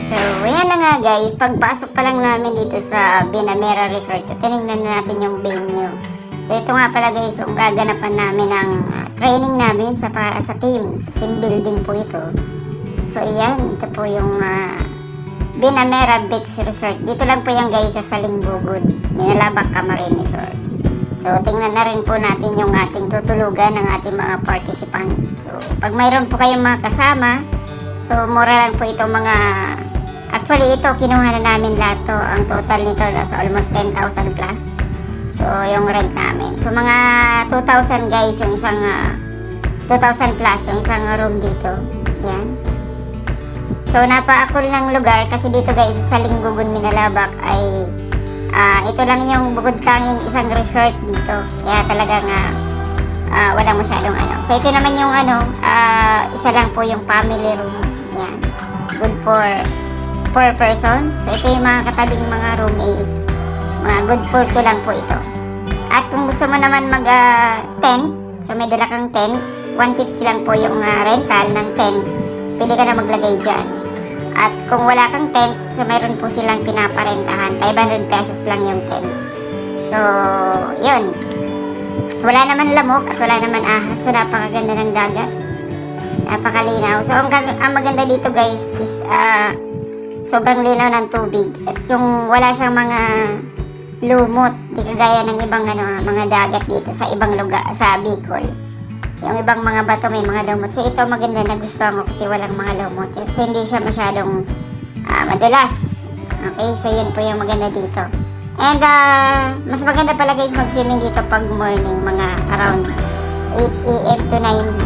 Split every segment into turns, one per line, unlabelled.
So, ayan na nga guys, pagpasok pa lang namin dito sa Binamera Resort, so tinignan na natin yung venue. So, ito nga pala guys, yung gaganapan namin ng training namin para sa team building po ito. So, ayan, ito po yung Binamera Beach Resort. Dito lang po yan guys sa Salingbugod, Nilalabak Camarines Resort. So, tingnan na rin po natin yung ating tutulugan ng ating mga participant. So, pag mayroon po kayong mga kasama, so, mura lang po itong mga... Actually, ito, kinuha na namin lahat to. Ang total nito nasa almost 10,000 plus. So, yung rent namin. So, mga 2,000 guys, yung isang... 2,000 plus yung isang room dito. Yan. So, napaka-cool ng lugar kasi dito guys, sa Salingbugod, Minalabak ay... ito lang yung bukod tanging isang resort dito. Kaya talagang walang masyadong ano. So, ito naman yung isa lang po yung family room. Yan. Good for 4 person. So, ito yung mga katabing mga room is mga good for 2 lang po ito. At kung gusto mo naman mag-tent, so may dala kang tent, 150 lang po yung rental ng tent. Pwede ka na maglagay dyan. At kung wala kang tent, so mayroon po silang pinaparentahan. 500 pesos lang yung tent. So, yun. Wala naman lamok at wala naman ahas. So, napakaganda ng dagat. Napakalinaw. So, ang maganda dito guys is sobrang linaw ng tubig. At yung wala siyang mga lumot, di kagaya ng ibang mga dagat dito sa ibang lugar, sa Bicol. Yung ibang mga bato may mga lumot. So, ito maganda, nagustuhan ko kasi walang mga lumot. So, hindi siya masyadong madulas. Okay, so yun po yung maganda dito. And mas maganda pala guys mag-swimming dito pag morning, mga around 8 AM to 9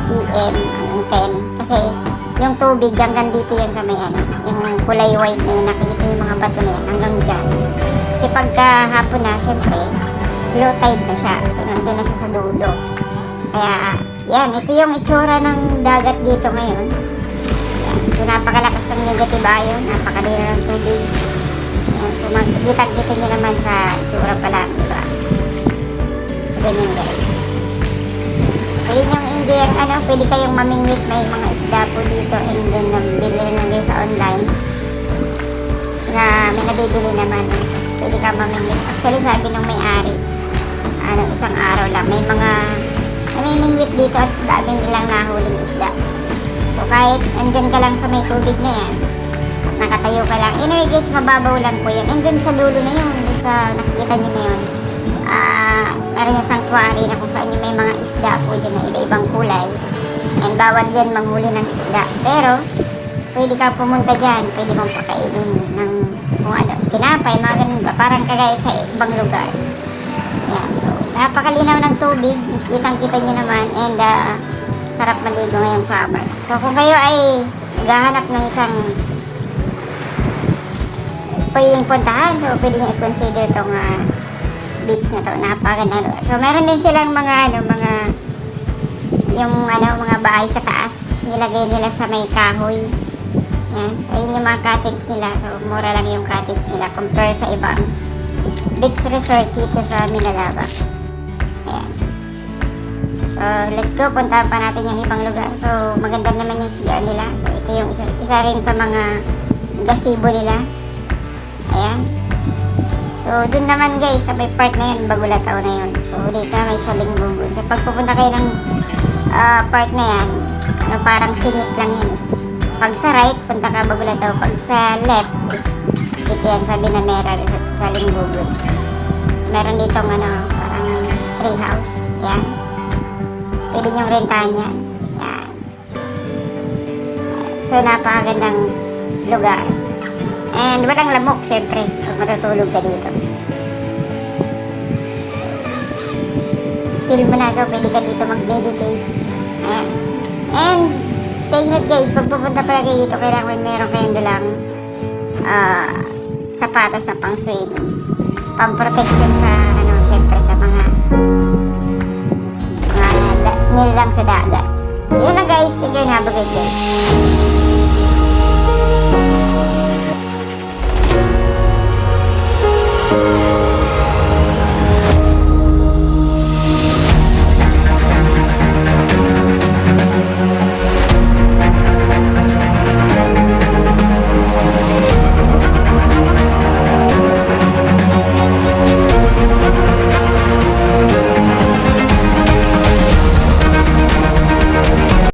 PM hanggang 10. Kasi yung tubig hanggang dito yan sa may yung kulay white na yun, nakikita yung mga bato na yan hanggang dyan. Kasi pagka hapon na, syempre, low tide na siya. So, nandun na sa dulo. Kaya, yan, ito yung itsura ng dagat dito ngayon. Yan. So, napakalakas ng negative ion, napakalino ng tubig. Yan. So, magkita-kita nyo naman sa itsura pa lang, diba? So, ganyan guys. Pwede nyo enjoy ang pwede kayong mamingwit, may mga isda po dito and then nabili na kayo sa online na may nabibili naman. Pwede ka mamingwit. Actually sabi nung may-ari, isang araw lang, may mga namimingwit dito at dami nilang nahuling isda. So kahit andyan ka lang sa may tubig na yan, nakatayo ka lang. Anyway guys, mababaw lang po yan. And dun sa dulo na yun, dun sa nakikita nyo na yun, meron yung sanctuary na kung saan yung may mga isda po dyan na iba-ibang kulay. And bawal dyan manghuli ng isda. Pero, pwede ka pumunta dyan, pwede mong pakainin ng kung tinapay, mga ganun ba, parang kagaya sa ibang lugar. Yan, so, napakalinaw ng tubig, kitang-kita nyo naman, and sarap maligo ngayong summer. So, kung kayo ay naghahanap ng isang pwedeng puntahan, so pwede nyo i-consider itong beach na to, napakaganda. So, meron din silang mga mga bahay sa taas, nilagay nila sa may kahoy. Yan. So, yun yung mga cottage nila. So, mura lang yung cottage nila compare sa ibang beach resort dito sa Minalabak. Ayan. So, let's go. Puntahan pa natin yung ibang lugar. So, maganda naman yung CR nila. So, ito yung isa rin sa mga gazebo nila. Ayan. So, dun naman guys, sa may part na yun, Bagulataw na yun. So, dito na may Salingbugod. So, pag pupunta kayo ng part na yan, parang singit lang yun eh. Pag sa right, punta ka Bagulataw. Pag sa left, is dito yan sa Binamera Resort sa Salingbugod. So, meron ditong parang tree house. Yan. So, pwede nyong rentahan yan. Yan. So, napakagandang lugar. And walang lamok, syempre, pag matutulog ka dito. Feel mo na, so pwede ka dito mag-meditate. Ayan. And, take note guys, pag pupunta pala kayo dito, kailangan meron kayong dalang sapatos na pang swimming. Pang protection sa, syempre, sa mga nilalang sa dagat. Yun na guys, tigay na, bagay guys.